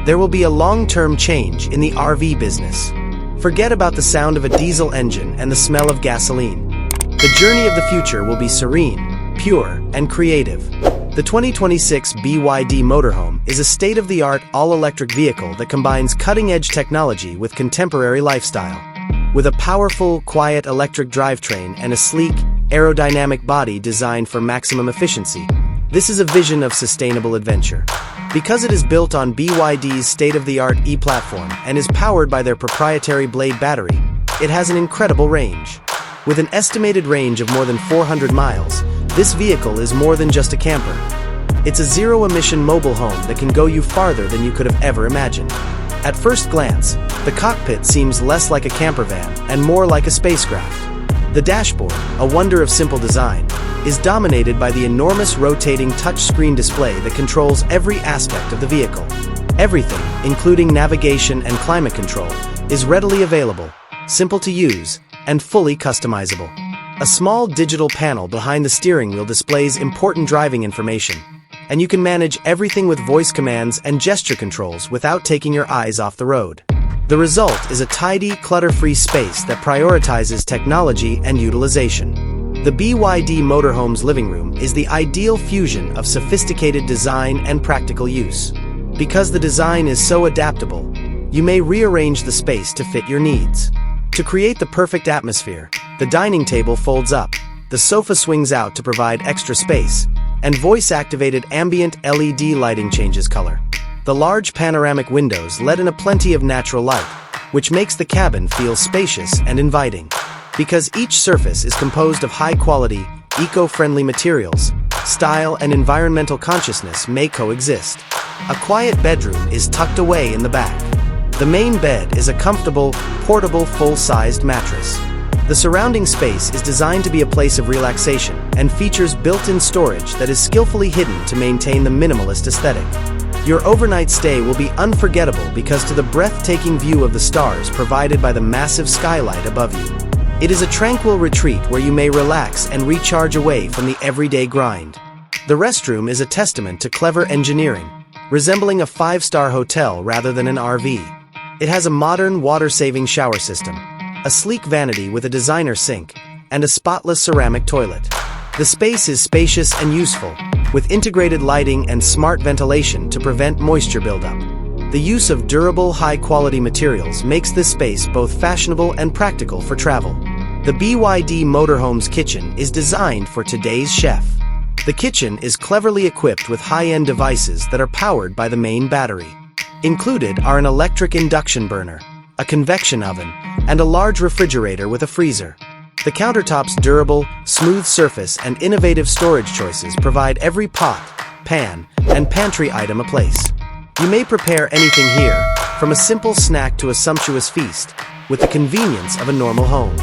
there will be a long-term change in the RV business. Forget about the sound of a diesel engine and the smell of gasoline. The journey of the future will be serene, pure, and creative. The 2026 BYD Motorhome is a state-of-the-art all-electric vehicle that combines cutting-edge technology with contemporary lifestyle. With a powerful, quiet electric drivetrain and a sleek, aerodynamic body designed for maximum efficiency, this is a vision of sustainable adventure. Because it is built on BYD's state-of-the-art e-platform and is powered by their proprietary Blade battery, it has an incredible range. With an estimated range of more than 400 miles, this vehicle is more than just a camper. It's a zero-emission mobile home that can go you farther than you could have ever imagined. At first glance, the cockpit seems less like a campervan and more like a spacecraft. The dashboard, a wonder of simple design, is dominated by the enormous rotating touchscreen display that controls every aspect of the vehicle. Everything, including navigation and climate control, is readily available, simple to use, and fully customizable. A small digital panel behind the steering wheel displays important driving information, and you can manage everything with voice commands and gesture controls without taking your eyes off the road. The result is a tidy, clutter-free space that prioritizes technology and utilization. The BYD Motorhome's living room is the ideal fusion of sophisticated design and practical use. Because the design is so adaptable, you may rearrange the space to fit your needs. To create the perfect atmosphere, the dining table folds up, the sofa swings out to provide extra space, and voice-activated ambient LED lighting changes color. The large panoramic windows let in a plenty of natural light, which makes the cabin feel spacious and inviting. Because each surface is composed of high-quality, eco-friendly materials, style and environmental consciousness may coexist. A quiet bedroom is tucked away in the back. The main bed is a comfortable, portable, full-sized mattress. The surrounding space is designed to be a place of relaxation and features built-in storage that is skillfully hidden to maintain the minimalist aesthetic. Your overnight stay will be unforgettable because to the breathtaking view of the stars provided by the massive skylight above you. It is a tranquil retreat where you may relax and recharge away from the everyday grind. The restroom is a testament to clever engineering, resembling a five-star hotel rather than an RV. It has a modern water-saving shower system, a sleek vanity with a designer sink, and a spotless ceramic toilet. The space is spacious and useful, with integrated lighting and smart ventilation to prevent moisture buildup. The use of durable, high-quality materials makes this space both fashionable and practical for travel. The BYD Motorhome's kitchen is designed for today's chef. The kitchen is cleverly equipped with high-end devices that are powered by the main battery. Included are an electric induction burner, a convection oven, and a large refrigerator with a freezer. The countertop's durable, smooth surface and innovative storage choices provide every pot, pan, and pantry item a place. You may prepare anything here, from a simple snack to a sumptuous feast, with the convenience of a normal home.